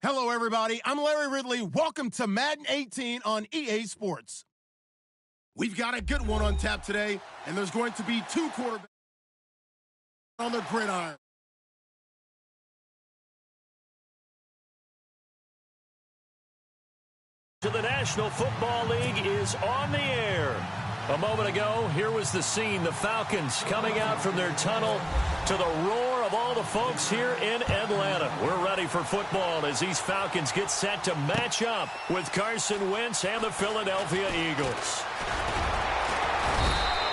Hello, everybody. I'm Larry Ridley. Welcome to Madden 18 on EA Sports. We've got a good one on tap today, and there's going to be two quarterbacks on the gridiron. To the National Football League is on the air. A moment ago, here was the scene. The Falcons coming out from their tunnel to the roar of all the folks here in Atlanta. We're ready for football as these Falcons get set to match up with Carson Wentz and the Philadelphia Eagles.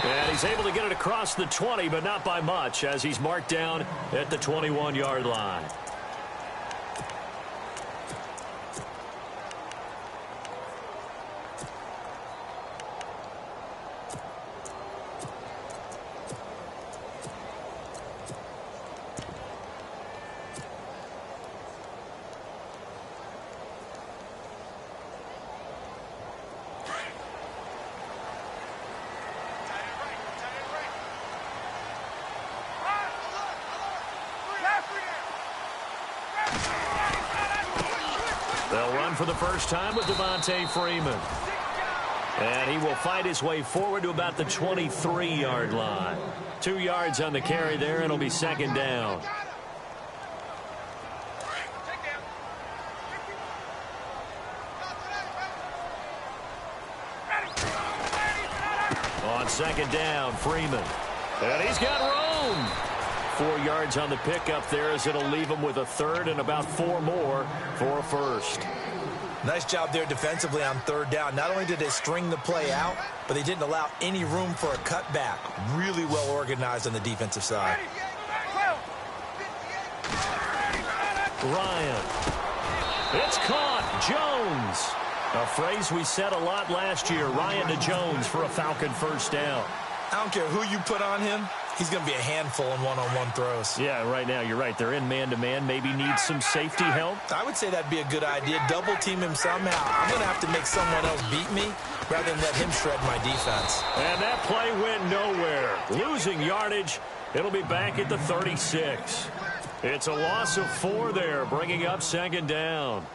And he's able to get it across the 20, but not by much as he's marked down at the 21-yard line. They'll run for the first time with Devontae Freeman. And he will fight his way forward to about the 23-yard line. 2 yards on the carry there, and it'll be second down. On second down, Freeman. And he's got room. 4 yards on the pickup there as it'll leave him with a third and about 4 more for a first. Nice job there defensively on third down. Not only did they string the play out, but they didn't allow any room for a cutback. Really well organized on the defensive side. Ryan. It's caught. Jones. A phrase we said a lot last year. Ryan to Jones for a Falcon first down. I don't care who you put on him. He's going to be a handful in one-on-one throws. Yeah, right now, you're right. They're in man-to-man. Maybe need some safety help. I would say that'd be a good idea. Double-team him somehow. I'm going to have to make someone else beat me rather than let him shred my defense. And that play went nowhere. Losing yardage. It'll be back at the 36. It's a loss of 4 there, bringing up second down.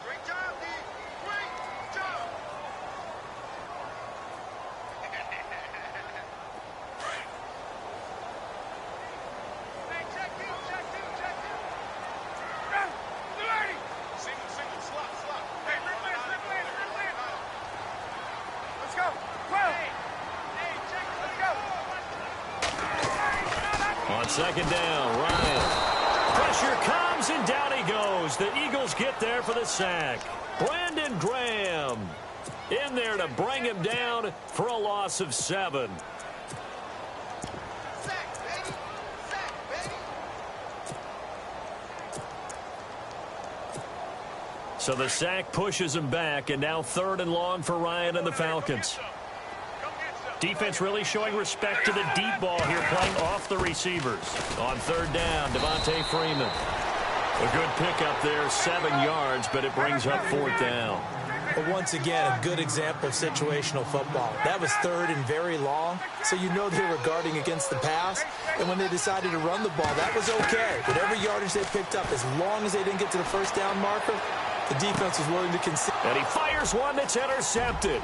Second down, Ryan. Pressure comes, and down he goes. The Eagles get there for the sack. Brandon Graham in there to bring him down for a loss of 7. So the sack pushes him back, and now 3rd and long for Ryan and the Falcons. Defense really showing respect to the deep ball here, playing off the receivers. On 3rd down, Devontae Freeman. A good pickup there, 7 yards, but it brings up 4th down. But once again, a good example of situational football. That was 3rd and very long, so you know they were guarding against the pass. And when they decided to run the ball, that was okay. Whatever yardage they picked up, as long as they didn't get to the first down marker, the defense was willing to concede. And he fires one that's intercepted.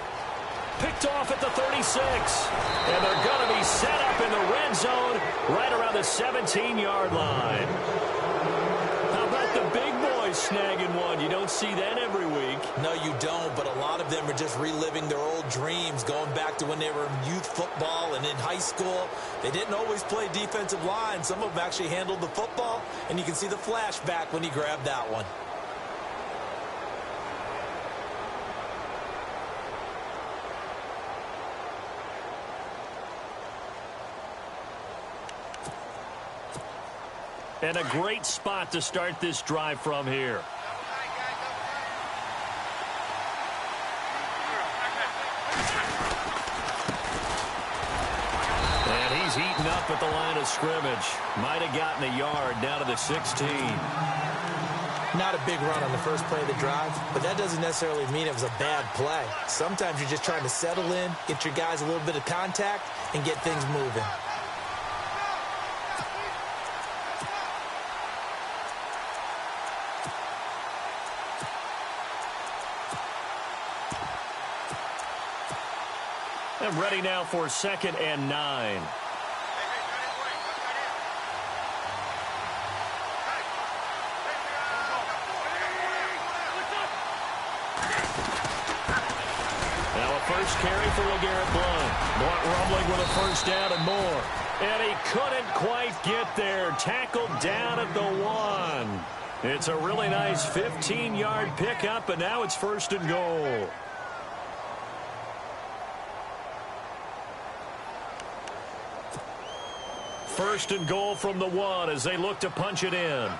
Picked off at the 36. And they're going to be set up in the red zone right around the 17-yard line. How about the big boys snagging one? You don't see that every week. No, you don't, but a lot of them are just reliving their old dreams, going back to when they were in youth football and in high school. They didn't always play defensive line. Some of them actually handled the football, and you can see the flashback when he grabbed that one. And a great spot to start this drive from here. And he's eaten up at the line of scrimmage. Might have gotten a yard down to the 16. Not a big run on the first play of the drive, but that doesn't necessarily mean it was a bad play. Sometimes you're just trying to settle in, get your guys a little bit of contact, and get things moving. And ready now for 2nd and 9. Now a first carry for LeGarrette Blount. Blount rumbling with a first down and more. And he couldn't quite get there. Tackled down at the 1. It's a really nice 15-yard pickup, and now it's 1st and goal. First and goal from the 1 as they look to punch it in.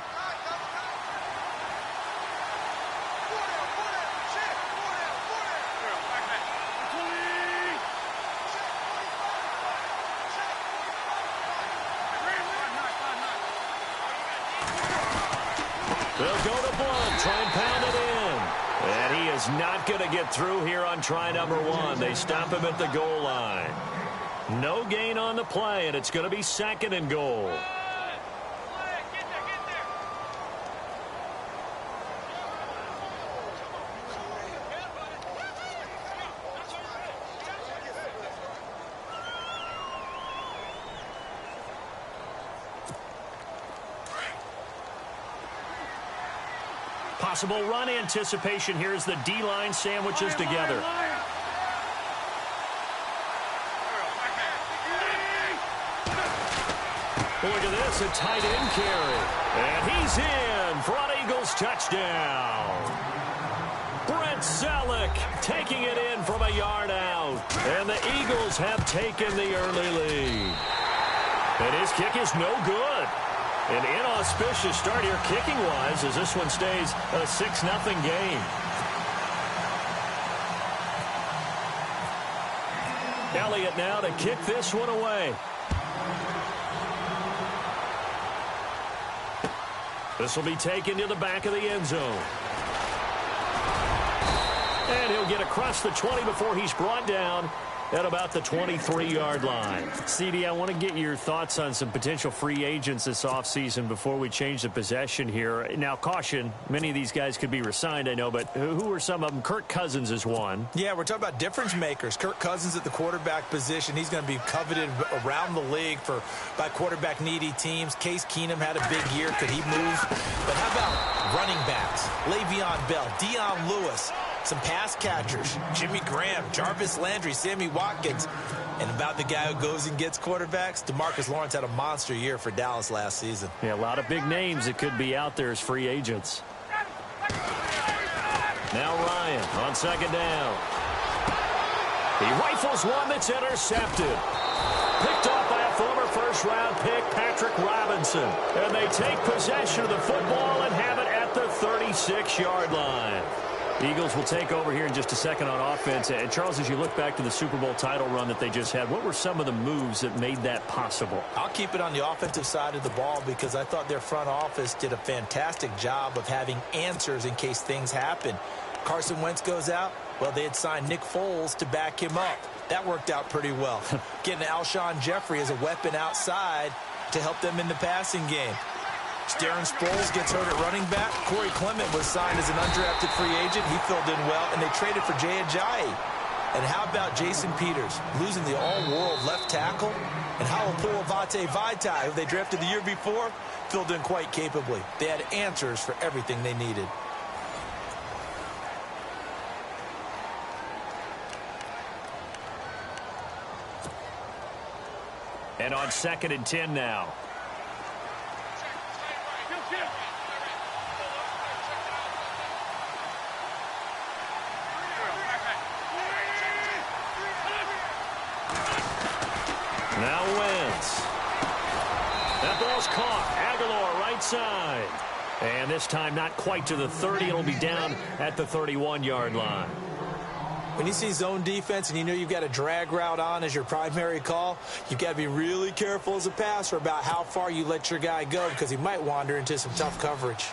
They'll go to Blount, try and pound it in. And he is not going to get through here on try number 1. They stop him at the goal line. No gain on the play, and it's going to be 2nd and goal. Possible run anticipation here as the D-line sandwiches together. Look at this, a tight end carry. And he's in for an Eagles touchdown. Brent Selleck taking it in from a yard out. And the Eagles have taken the early lead. And his kick is no good. An inauspicious start here kicking-wise as this one stays a 6-0 game. Elliott now to kick this one away. This will be taken to the back of the end zone. And he'll get across the 20 before he's brought down at about the 23-yard line. CD, I want to get your thoughts on some potential free agents this offseason before we change the possession here. Now, caution, many of these guys could be re-signed, I know, but who are some of them? Kirk Cousins is one. Yeah, we're talking about difference makers. Kirk Cousins at the quarterback position. He's going to be coveted around the league by quarterback-needy teams. Case Keenum had a big year. Could he move? But how about running backs? Le'Veon Bell, Dion Lewis, some pass catchers, Jimmy Graham, Jarvis Landry, Sammy Watkins. And about the guy who goes and gets quarterbacks, DeMarcus Lawrence had a monster year for Dallas last season. Yeah, a lot of big names that could be out there as free agents. Now Ryan on 2nd down. He rifles one that's intercepted. Picked off by a former first-round pick, Patrick Robinson. And they take possession of the football and have it at the 36-yard line. Eagles will take over here in just a second on offense. And Charles, as you look back to the Super Bowl title run that they just had, what were some of the moves that made that possible? I'll keep it on the offensive side of the ball because I thought their front office did a fantastic job of having answers in case things happen. Carson Wentz goes out. Well, they had signed Nick Foles to back him up. That worked out pretty well. Getting Alshon Jeffrey as a weapon outside to help them in the passing game. Darren Sproles gets hurt at running back. Corey Clement was signed as an undrafted free agent. He filled in well, and they traded for Jay Ajayi. And how about Jason Peters losing the all-world left tackle? And Halapoulivaati Vaitai, who they drafted the year before, filled in quite capably. They had answers for everything they needed. And on 2nd and 10 now. Now Wentz. That ball's caught. Aguilar right side. And this time not quite to the 30. It'll be down at the 31-yard line. When you see zone defense and you know you've got a drag route on as your primary call, you've got to be really careful as a passer about how far you let your guy go because he might wander into some tough coverage.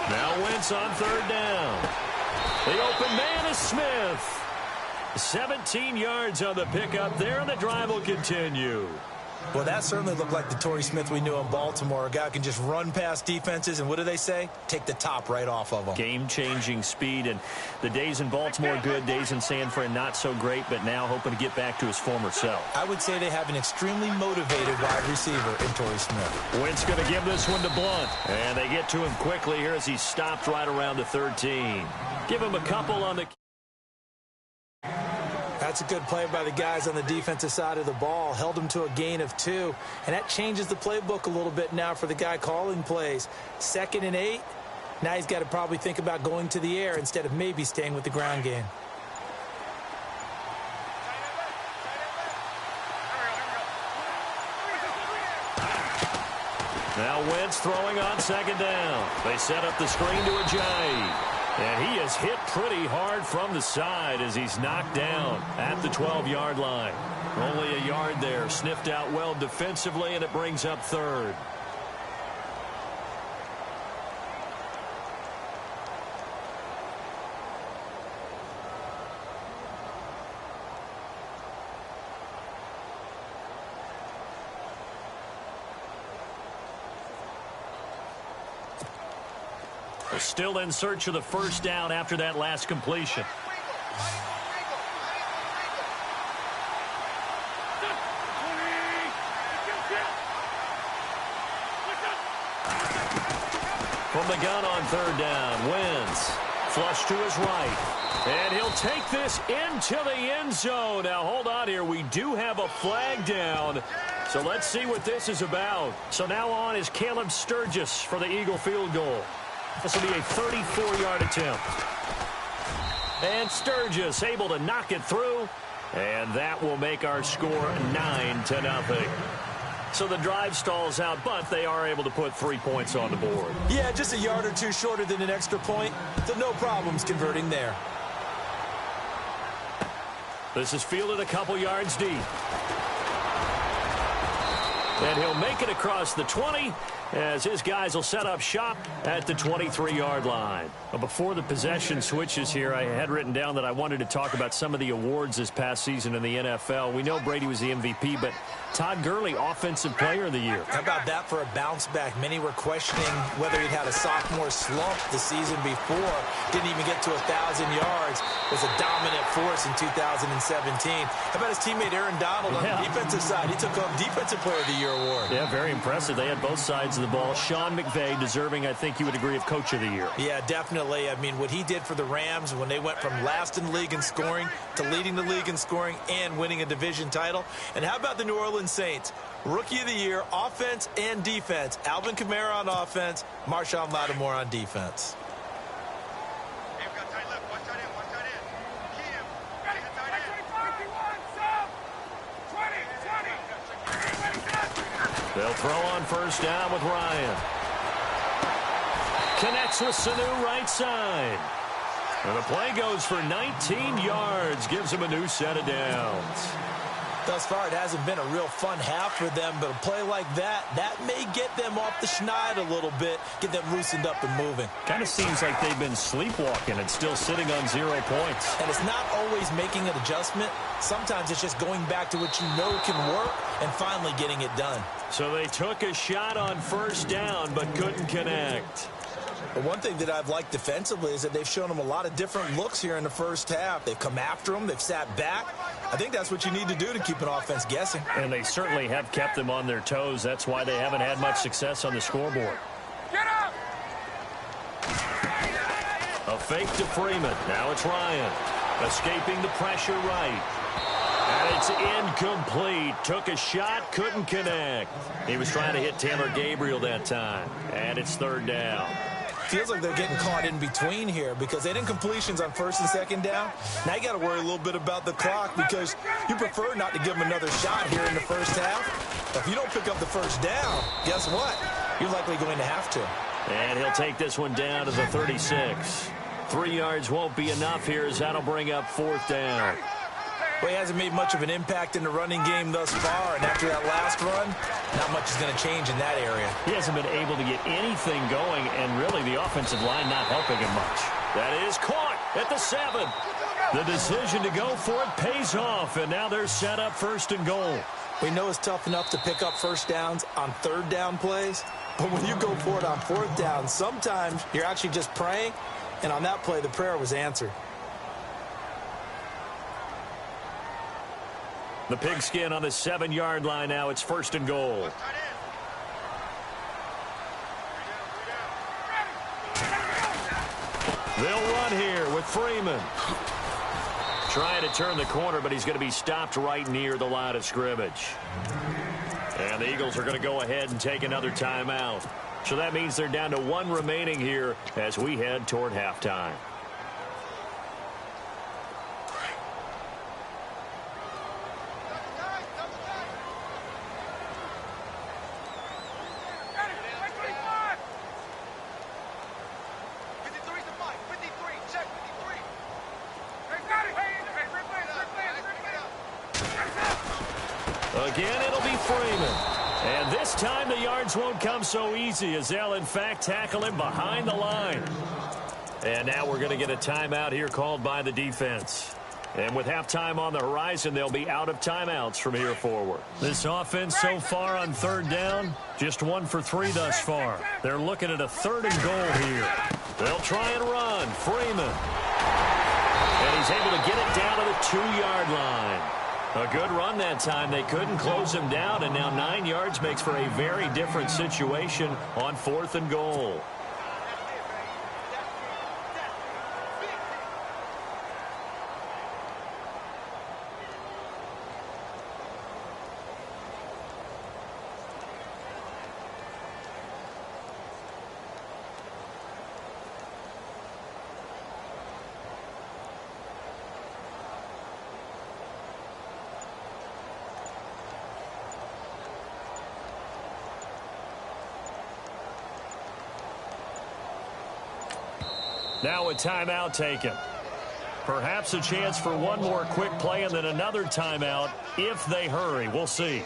Now Wentz on 3rd down. The open man is Smith. 17 yards on the pickup there, and the drive will continue. Well, that certainly looked like the Torrey Smith we knew in Baltimore. A guy who can just run past defenses, and what do they say? Take the top right off of them. Game-changing speed, and the days in Baltimore good, days in San Fran not so great, but now hoping to get back to his former self. I would say they have an extremely motivated wide receiver in Torrey Smith. Wentz going to give this one to Blunt, and they get to him quickly here as he's stopped right around the 13. Give him a couple on the... That's a good play by the guys on the defensive side of the ball. Held him to a gain of 2. And that changes the playbook a little bit now for the guy calling plays. 2nd and 8. Now he's got to probably think about going to the air instead of maybe staying with the ground game. Now Wentz throwing on 2nd down. They set up the screen to Ajayi. And he is hit pretty hard from the side as he's knocked down at the 12-yard line. Only a yard there. Sniffed out well defensively, and it brings up 3rd. Still in search of the 1st down after that last completion. From the gun on 3rd down, Wentz flush to his right. And he'll take this into the end zone. Now, hold on here. We do have a flag down. So let's see what this is about. So now on is Caleb Sturgis for the Eagle field goal. This will be a 34-yard attempt. And Sturgis able to knock it through. And that will make our score 9-0. So the drive stalls out, but they are able to put 3 points on the board. Yeah, just a yard or two shorter than an extra point. So no problems converting there. This is fielded a couple yards deep. And he'll make it across the 20 as his guys will set up shop at the 23-yard line. Well, before the possession switches here, I had written down that I wanted to talk about some of the awards this past season in the NFL. We know Brady was the MVP, but Todd Gurley, Offensive Player of the Year. How about that for a bounce back? Many were questioning whether he'd had a sophomore slump the season before. Didn't even get to 1,000 yards. Was a dominant force in 2017. How about his teammate Aaron Donald on the defensive side? He took home Defensive Player of the Year award. Yeah, very impressive. They had both sides of the ball. Sean McVay deserving, I think you would agree, of Coach of the Year. Yeah, definitely. I mean, what he did for the Rams when they went from last in the league in scoring to leading the league in scoring and winning a division title. And how about the New Orleans Saints? Rookie of the Year, offense and defense. Alvin Kamara on offense, Marshawn Lattimore on defense. They'll throw on 1st down with Ryan. Connects with Sanu right side. And the play goes for 19 yards. Gives him a new set of downs. Thus far, it hasn't been a real fun half for them, but a play like that may get them off the schneid a little bit, get them loosened up and moving. Kind of seems like they've been sleepwalking and still sitting on 0 points. And it's not always making an adjustment. Sometimes it's just going back to what you know can work and finally getting it done. So they took a shot on 1st down, but couldn't connect. But one thing that I've liked defensively is that they've shown them a lot of different looks here in the 1st half. They've come after them. They've sat back. I think that's what you need to do to keep an offense guessing. And they certainly have kept them on their toes. That's why they haven't had much success on the scoreboard. Get up! A fake to Freeman. Now it's Ryan. Escaping the pressure right. And it's incomplete. Took a shot, couldn't connect. He was trying to hit Taylor Gabriel that time. And it's 3rd down. Feels like they're getting caught in between here because they didn't completions on 1st and 2nd down. Now you got to worry a little bit about the clock because you prefer not to give them another shot here in the 1st half. If you don't pick up the 1st down, guess what? You're likely going to have to. And he'll take this one down to the 36. 3 yards won't be enough here as that'll bring up 4th down. Well, he hasn't made much of an impact in the running game thus far, and after that last run, not much is going to change in that area. He hasn't been able to get anything going, and really the offensive line not helping him much. That is caught at the 7. The decision to go for it pays off, and now they're set up 1st and goal. We know it's tough enough to pick up first downs on third down plays, but when you go for it on fourth down, sometimes you're actually just praying, and on that play, the prayer was answered. The pigskin on the 7-yard line now. It's 1st and goal. They'll run here with Freeman. Trying to turn the corner, but he's going to be stopped right near the line of scrimmage. And the Eagles are going to go ahead and take another timeout. So that means they're down to 1 remaining here as we head toward halftime. Again, it'll be Freeman. And this time the yards won't come so easy as they'll, in fact, tackle him behind the line. And now we're going to get a timeout here called by the defense. And with halftime on the horizon, they'll be out of timeouts from here forward. This offense so far on 3rd down, just 1 for 3 thus far. They're looking at a 3rd and goal here. They'll try and run. Freeman. And he's able to get it down to the 2-yard line. A good run that time. They couldn't close him down, and now 9 yards makes for a very different situation on 4th and goal. Now a timeout taken. Perhaps a chance for one more quick play and then another timeout if they hurry. We'll see.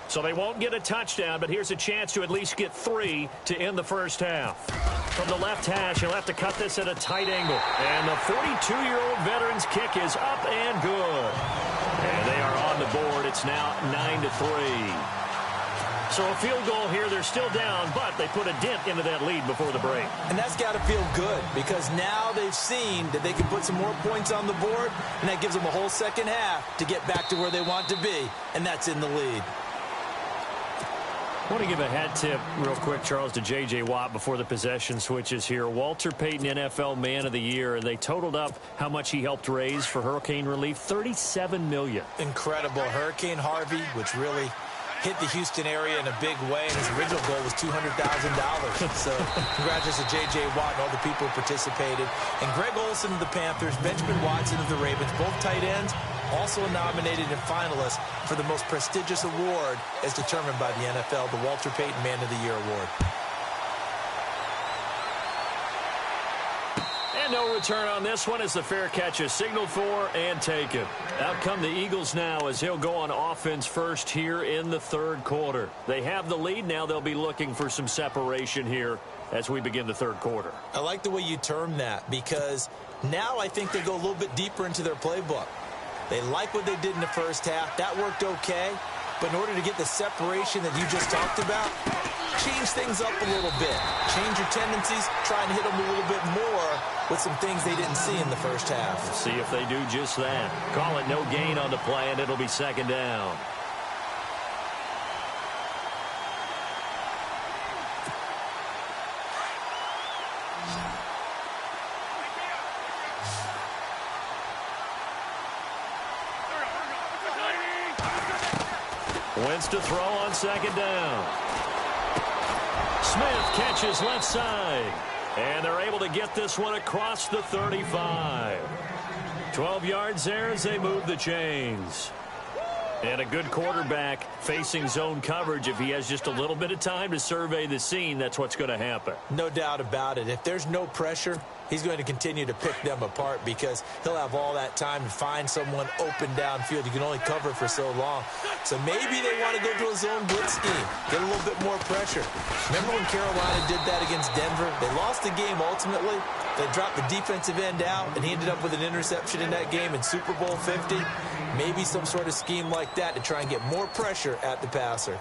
So they won't get a touchdown, but here's a chance to at least get 3 to end the first half. From the left hash, he'll have to cut this at a tight angle. And the 42-year-old veteran's kick is up and good. And they are on the board. It's now 9-3. So a field goal here. They're still down, but they put a dent into that lead before the break. And that's got to feel good because now they've seen that they can put some more points on the board, and that gives them a whole second half to get back to where they want to be, and that's in the lead. I want to give a hat tip real quick, Charles, to J.J. Watt before the possession switches here. Walter Payton, NFL Man of the Year, and they totaled up how much he helped raise for hurricane relief, $37 million. Incredible. Hurricane Harvey, which really hit the Houston area in a big way, and his original goal was $200,000. So congratulations to J.J. Watt and all the people who participated. And Greg Olsen of the Panthers, Benjamin Watson of the Ravens, both tight ends, also nominated and finalists for the most prestigious award as determined by the NFL, the Walter Payton Man of the Year Award. And no return on this one as the fair catch is signaled for and taken. Out come the Eagles now as he'll go on offense first here in the 3rd quarter. They have the lead now. They'll be looking for some separation here as we begin the 3rd quarter. I like the way you term that because now I think they go a little bit deeper into their playbook. They like what they did in the first half. That worked okay. But in order to get the separation that you just talked about, change things up a little bit. Change your tendencies. Try and hit them a little bit more with some things they didn't see in the first half. See if they do just that. Call it no gain on the play, and it'll be 2nd down. Wentz to throw on 2nd down. Smith catches left side. And they're able to get this one across the 35. 12 yards there as they move the chains. And a good quarterback facing zone coverage. If he has just a little bit of time to survey the scene, that's what's going to happen. No doubt about it. If there's no pressure, he's going to continue to pick them apart because he'll have all that time to find someone open downfield. You can only cover for so long. So maybe they want to go to a zone blitz scheme, get a little bit more pressure. Remember when Carolina did that against Denver? They lost the game ultimately, They dropped the defensive end out, and he ended up with an interception in that game in Super Bowl 50. Maybe some sort of scheme like that to try and get more pressure at the passer.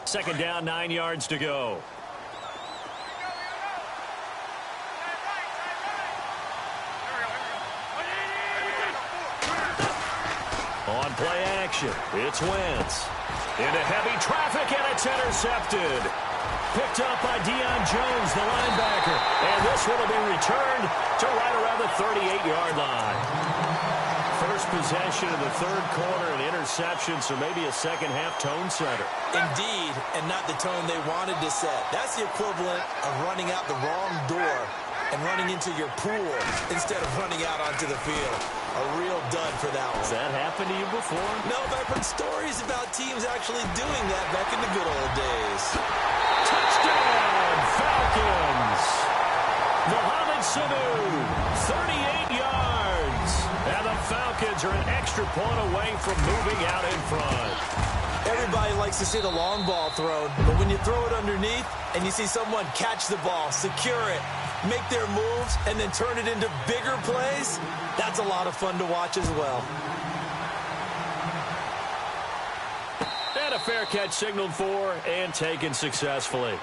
Second down, 9 yards to go. On play action, it's Wentz. Into heavy traffic, and it's intercepted. Picked up by Deion Jones, the linebacker. And this one will be returned to right around the 38-yard line. First possession of the third quarter, an interception, so maybe a second-half tone setter. Indeed, and not the tone they wanted to set. That's the equivalent of running out the wrong door and running into your pool instead of running out onto the field. A real dud for that one. Has that happened to you before? No, but I've heard stories about teams actually doing that back in the good old days. Touchdown, Falcons! Mohamed Sanu, 38 yards. And the Falcons are an extra point away from moving out in front. Everybody likes to see the long ball thrown, but when you throw it underneath and you see someone catch the ball, secure it, make their moves, and then turn it into bigger plays, that's a lot of fun to watch as well. And a fair catch signaled for and taken successfully.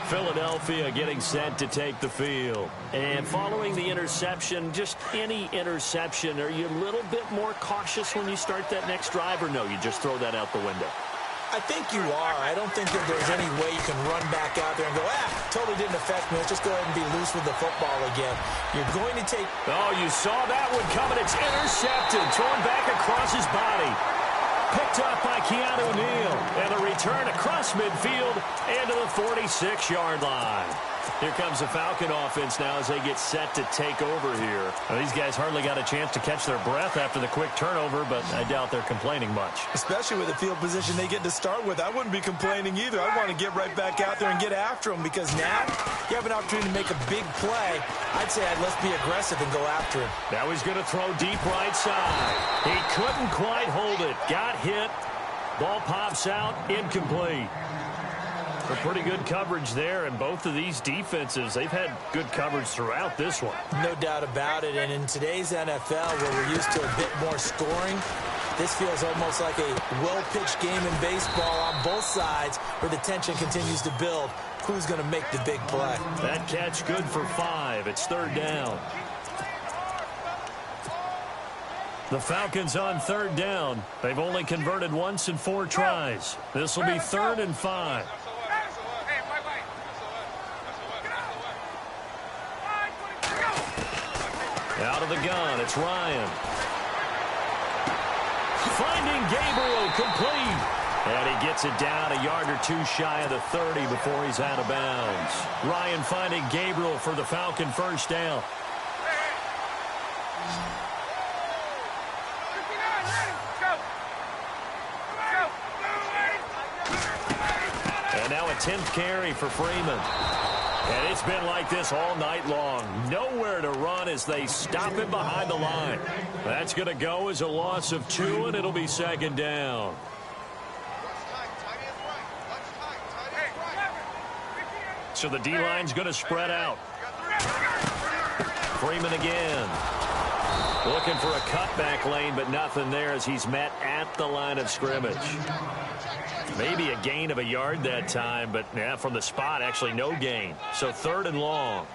Philadelphia getting set to take the field. And following the interception, just any interception, are you a little bit more cautious when you start that next drive, or no, you just throw that out the window? I think you are. I don't think that there's any way you can run back out there and go, totally didn't affect me. Let's just go ahead and be loose with the football again. You're going to take... Oh, you saw that one coming. It's intercepted. Thrown back across his body. Picked up by Keanu Neal. And a return across midfield and to the 46-yard line. Here comes the Falcon offense now as they get set to take over here. Now, these guys hardly got a chance to catch their breath after the quick turnover, but I doubt they're complaining much. Especially with the field position they get to start with. I wouldn't be complaining either. I want to get right back out there and get after them, because now you have an opportunity to make a big play. I'd say let's be aggressive and go after him. Now he's going to throw deep right side. He couldn't quite hold it. Got hit. Ball pops out. Incomplete. A pretty good coverage there, and both of these defenses, they've had good coverage throughout this one. No doubt about it, and in today's NFL, where we're used to a bit more scoring, this feels almost like a well-pitched game in baseball on both sides, where the tension continues to build. Who's going to make the big play? That catch good for 5. It's third down. The Falcons on third down. They've only converted once in 4 tries. This will be 3rd and 5. Out of the gun, it's Ryan. Finding Gabriel, complete. And he gets it down a yard or 2 shy of the 30 before he's out of bounds. Ryan finding Gabriel for the Falcon first down. And now a 10th carry for Freeman. And it's been like this all night long. Nowhere to run as they stop him behind the line. That's going to go as a loss of 2, and it'll be second down. So the D-line's going to spread out. Freeman again. Looking for a cutback lane, but nothing there as he's met at the line of scrimmage. Maybe a gain of a yard that time, but from the spot, actually no gain. So 3rd and long.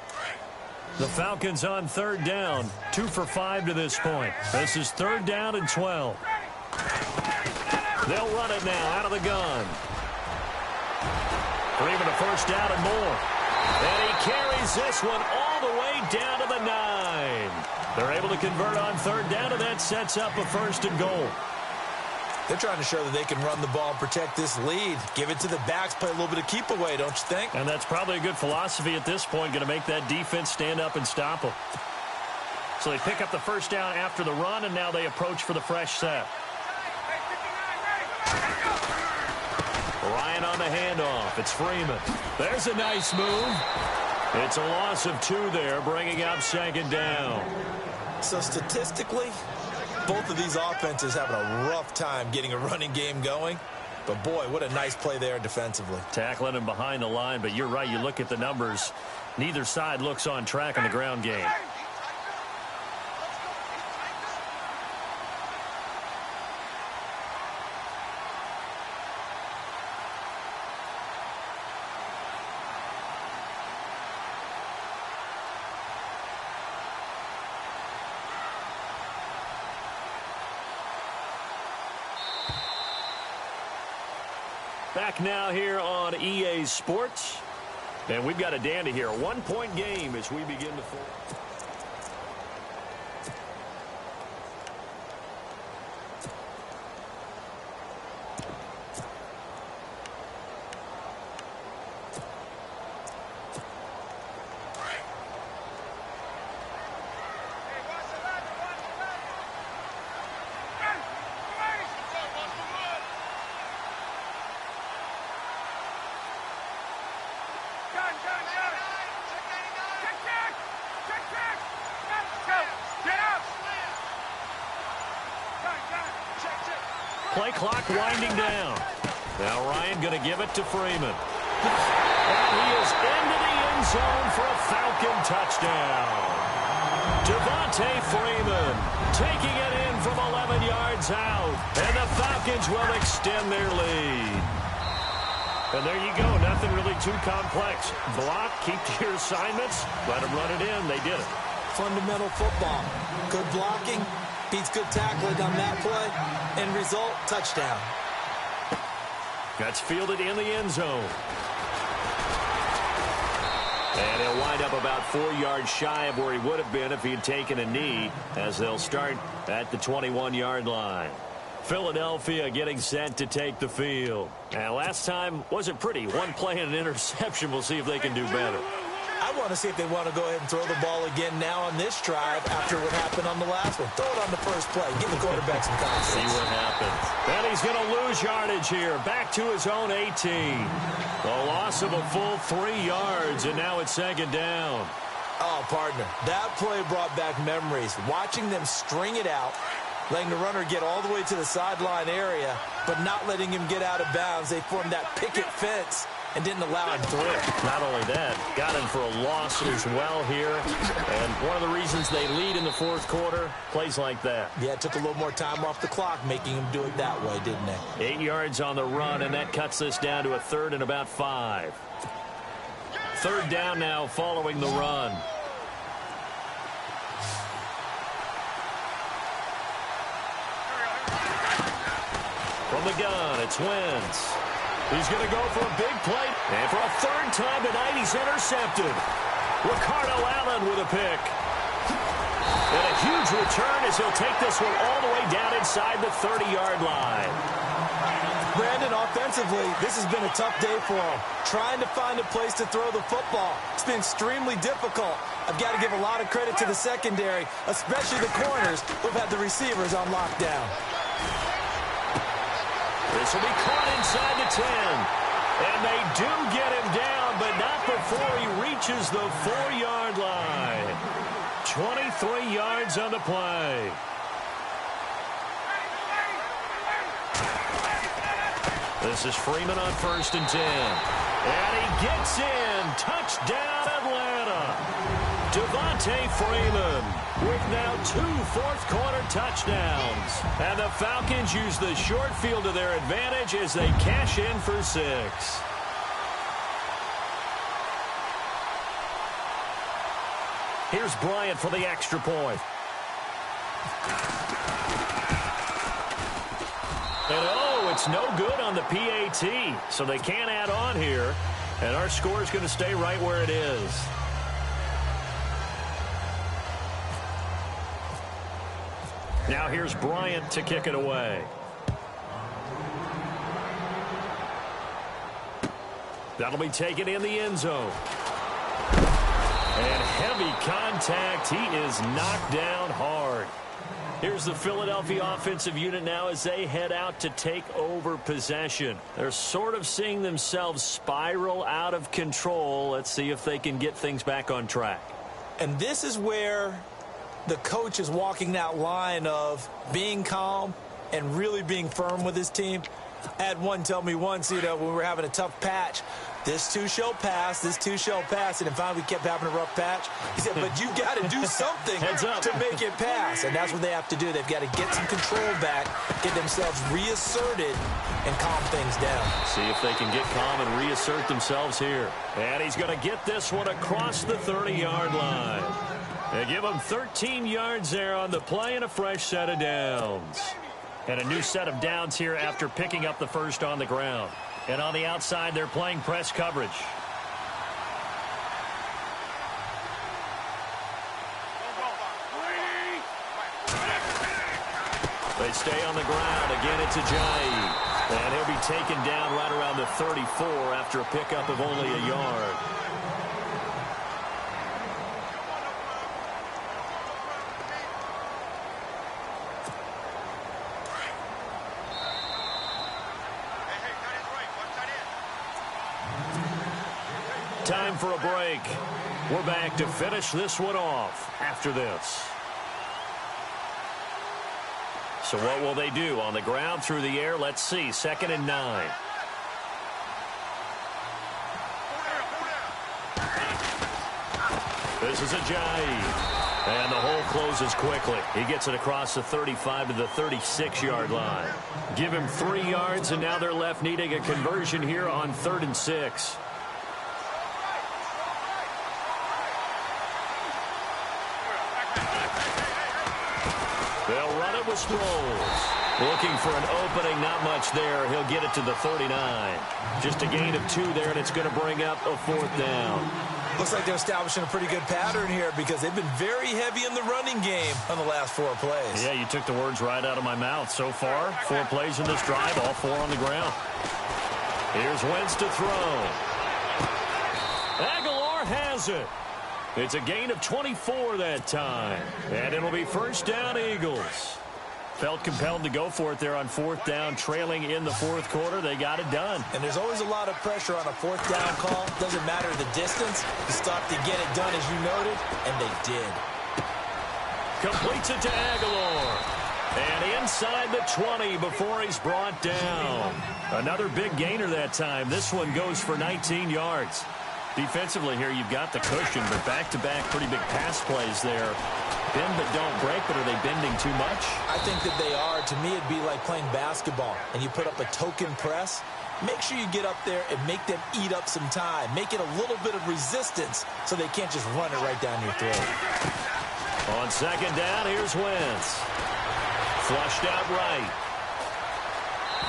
The Falcons on third down, 2 for 5 to this point. This is 3rd down and 12. They'll run it now out of the gun. Freeman a first down and more. And he carries this one all the way down to the 9. They're able to convert on third down, and that sets up a 1st and goal. They're trying to show that they can run the ball and protect this lead. Give it to the backs, play a little bit of keep away, don't you think? And that's probably a good philosophy at this point, going to make that defense stand up and stop them. So they pick up the first down after the run, and now they approach for the fresh set. Ryan on the handoff. It's Freeman. There's a nice move. It's a loss of 2 there, bringing up 2nd down. So statistically, both of these offenses having a rough time getting a running game going. But, boy, what a nice play there defensively. Tackling him behind the line, but you're right. You look at the numbers. Neither side looks on track in the ground game. Back now here on EA Sports. And we've got a dandy here. A 1-point game as we begin the fourth. Play clock winding down. Now Ryan going to give it to Freeman. And he is into the end zone for a Falcon touchdown. Devontae Freeman taking it in from 11 yards out. And the Falcons will extend their lead. And there you go. Nothing really too complex. Block, keep to your assignments, let them run it in. They did it. Fundamental football. Good blocking. Beats good tackling on that play. End result, touchdown. That's fielded in the end zone. And he'll wind up about 4 yards shy of where he would have been if he had taken a knee, as they'll start at the 21-yard line. Philadelphia getting set to take the field. Now, last time wasn't pretty. One play and an interception. We'll see if they can do better. I want to see if they want to go ahead and throw the ball again now on this drive after what happened on the last one. Throw it on the first play. Give the quarterback some confidence. See what happens. And he's going to lose yardage here. Back to his own 18. A loss of a full 3 yards, and now it's 2nd down. Oh, partner, that play brought back memories. Watching them string it out, letting the runner get all the way to the sideline area, but not letting him get out of bounds. They formed that picket fence and didn't allow him through. Not only that, got him for a loss as well here. And one of the reasons they lead in the fourth quarter, plays like that. Yeah, it took a little more time off the clock, making him do it that way, didn't they? 8 yards on the run, and that cuts this down to a 3rd and about 5. 3rd down now following the run. From the gun, it's Wentz. He's going to go for a big play. And for a 3rd time tonight, he's intercepted. Ricardo Allen with a pick. And a huge return as he'll take this one all the way down inside the 30-yard line. Brandon, offensively, this has been a tough day for him. Trying to find a place to throw the football. It's been extremely difficult. I've got to give a lot of credit to the secondary, especially the corners who've had the receivers on lockdown. This will be caught inside the 10. And they do get him down, but not before he reaches the 4-yard line. 23 yards on the play. This is Freeman on 1st and 10. And he gets in. Touchdown, Atlanta. Devontae Freeman with now 2 fourth-quarter touchdowns. And the Falcons use the short field to their advantage as they cash in for 6. Here's Bryant for the extra point. And it's no good on the PAT, so they can't add on here. And our score is going to stay right where it is. Now here's Bryant to kick it away. That'll be taken in the end zone. And heavy contact. He is knocked down hard. Here's the Philadelphia offensive unit now as they head out to take over possession. They're sort of seeing themselves spiral out of control. Let's see if they can get things back on track. And this is where the coach is walking that line of being calm and really being firm with his team. I had one tell me once, when we were having a tough patch, this too shall pass, this too shall pass. And then finally we kept having a rough patch. He said, but you've got to do something to make it pass. And that's what they have to do. They've got to get some control back, get themselves reasserted, and calm things down. See if they can get calm and reassert themselves here. And he's going to get this one across the 30-yard line. They give him 13 yards there on the play and a fresh set of downs. And a new set of downs here after picking up the first on the ground. And on the outside, they're playing press coverage. They stay on the ground. Again, it's Ajayi. And he'll be taken down right around the 34 after a pickup of only a yard. Time for a break. We're back to finish this one off after this. So what will they do? On the ground, through the air? Let's see. 2nd and 9. This is Ajayi. And the hole closes quickly. He gets it across the 35 to the 36-yard line. Give him 3 yards, and now they're left needing a conversion here on 3rd and 6. They'll run it with Sproles. Looking for an opening, not much there. He'll get it to the 39. Just a gain of 2 there, and it's going to bring up a 4th down. Looks like they're establishing a pretty good pattern here because they've been very heavy in the running game on the last 4 plays. Yeah, you took the words right out of my mouth. So far, 4 plays in this drive, all 4 on the ground. Here's Wentz to throw. Aguilar has it. It's a gain of 24 that time. And it'll be 1st down, Eagles. Felt compelled to go for it there on 4th down, trailing in the 4th quarter. They got it done. And there's always a lot of pressure on a 4th down call. Doesn't matter the distance. You stop to get it done, as you noted, and they did. Completes it to Aguilar. And inside the 20 before he's brought down. Another big gainer that time. This one goes for 19 yards. Defensively here, you've got the cushion, but back-to-back pretty big pass plays there. Bend but don't break, but are they bending too much? I think that they are. To me, it'd be like playing basketball, and you put up a token press. Make sure you get up there and make them eat up some time. Make it a little bit of resistance so they can't just run it right down your throat. On 2nd down, here's Wentz. Flushed out right.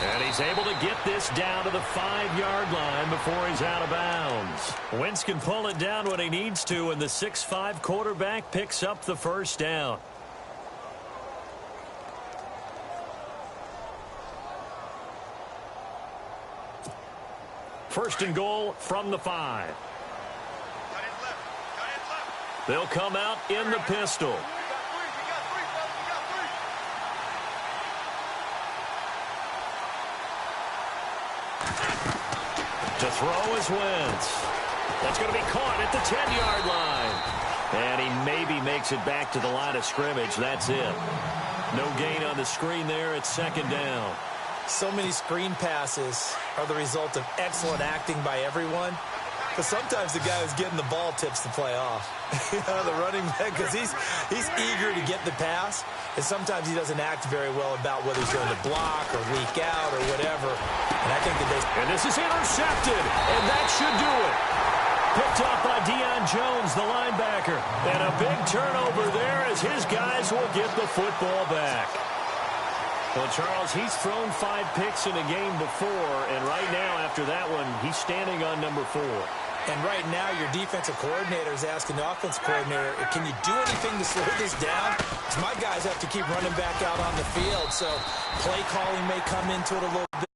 And he's able to get this down to the 5-yard line before he's out of bounds. Wentz can pull it down when he needs to, and the 6'5" quarterback picks up the 1st down. First and goal from the 5. They'll come out in the pistol. To throw is Wentz. That's going to be caught at the 10-yard line. And he maybe makes it back to the line of scrimmage. That's it. No gain on the screen there. It's 2nd down. So many screen passes are the result of excellent acting by everyone. But sometimes the guy who's getting the ball tips the play off. The running back, because he's eager to get the pass. And sometimes he doesn't act very well about whether he's going to block or leak out or whatever. And I think that and this is intercepted, and that should do it. Picked up by Deion Jones, the linebacker. And a big turnover there as his guys will get the football back. Well, Charles, he's thrown 5 picks in a game before, and right now, after that one, he's standing on number 4. And right now, your defensive coordinator is asking the offensive coordinator, can you do anything to slow this down? Because my guys have to keep running back out on the field, so play calling may come into it a little bit.